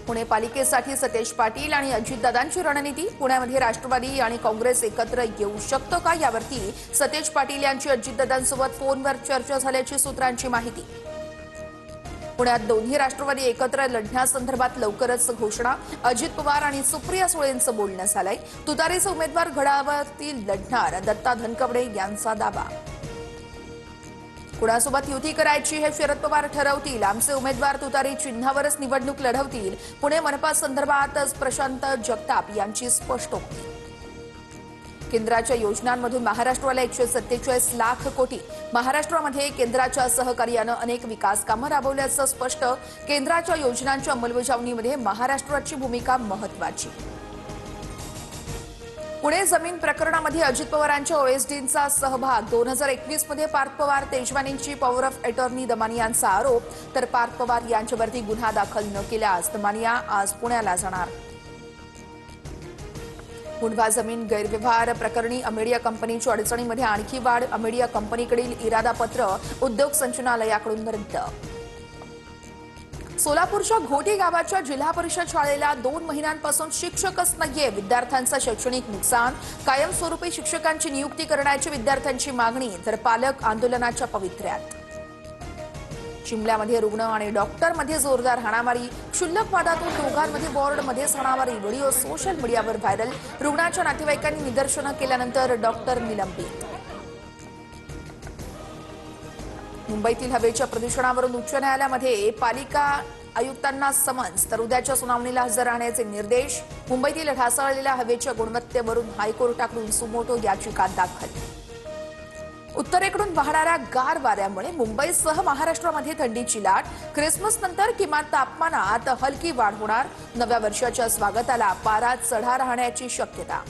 पुणे पालिकेसाठी सतेज पाटील आणि अजितदादांची रणनीती। पुण्यामध्ये राष्ट्रवादी आणि काँग्रेस एकत्र येऊ शकतं का यावरती सतेज पाटील यांची अजितदादांसोबत फोनवर चर्चा झाल्याची सूत्रांची माहिती। पुण्यात दोन्ही राष्ट्रवादी एकत्र लढण्यासंदर्भात लवकरच घोषणा। अजित पवार आणि सुप्रिया सुळेंचं बोलणं झालंय। तुतारीचे उमेदवार घड्याळावरती लढणार दत्ता धनकवडे यांचा दावा। कुणासोबत युती करायची हे शरद पवार ठरवतील। आमचे उमेदवार तुतारी चिन्हावरच निवडणूक लढवतील। पुणे मनपा संदर्भात प्रशांत जगताप यांची स्पष्टोक्ती। केंद्राच्या योजनांमधून महाराष्ट्राला 147 लाख कोटी। महाराष्ट्रामध्ये केंद्राच्या सहकार्यानं अनेक विकास कामं राबवल्याचं स्पष्ट। केंद्राच्या योजनांच्या अंमलबजावणीमध्ये महाराष्ट्राची भूमिका महत्त्वाची। पुणे जमीन प्रकरणामध्ये अजित पवारांच्या ओएसडींचा सहभाग। 2021 मध्ये पार्थ पवार तेजवानींची पॉवर ऑफ अटॉर्नी दमानियांचा आरोप। तर पार्थ पवार यांच्यावरती गुन्हा दाखल न केल्यास दमानिया आज पुण्याला जाणार। मुंढवा जमीन गैरव्यवहार प्रकरणी अमेडिया कंपनीच्या अडचणीमध्ये आणखी वाढ। अमेडिया कंपनीकडील इरादापत्र उद्योग संचालनालयाकडून रद्द। सोलापूरच्या घोटी गावाच्या जिल्हा परिषद शाळेला 2 महिन्यांपासून शिक्षकच नाहीये। विद्यार्थ्यांचं शैक्षणिक नुकसान। कायमस्वरूपी शिक्षकांची नियुक्ती करण्याची विद्यार्थ्यांची मागणी। तर पालक आंदोलनाच्या पवित्र्यात। चिमल्यामध्ये रुग्ण आणि डॉक्टरमध्ये जोरदार हाणामारी। क्षुल्लक वादातून दोघांमध्ये वॉर्डमध्येच हाणामारी। व्हिडिओ सोशल मीडियावर व्हायरल। रुग्णाच्या नातेवाईकांनी निदर्शनं केल्यानंतर डॉक्टर निलंबित। मुंबईतील हवेच्या प्रदूषणावरून उच्च न्यायालयामध्ये पालिका आयुक्तांना समन्स। तर उद्याच्या सुनावणीला हजर राहण्याचे निर्देश। मुंबईतील ढासळलेल्या हवेच्या गुणवत्तेवरून हायकोर्टाकडून सुमोटो याचिका दाखल। उत्तरेकडून वाहणाऱ्या गार वाऱ्यामुळे मुंबईसह महाराष्ट्रामध्ये थंडीची लाट। ख्रिसमस नंतर किमान तापमानात हलकी वाढ होणार। नव्या वर्षाच्या स्वागताला पारा चढा राहण्याची शक्यता।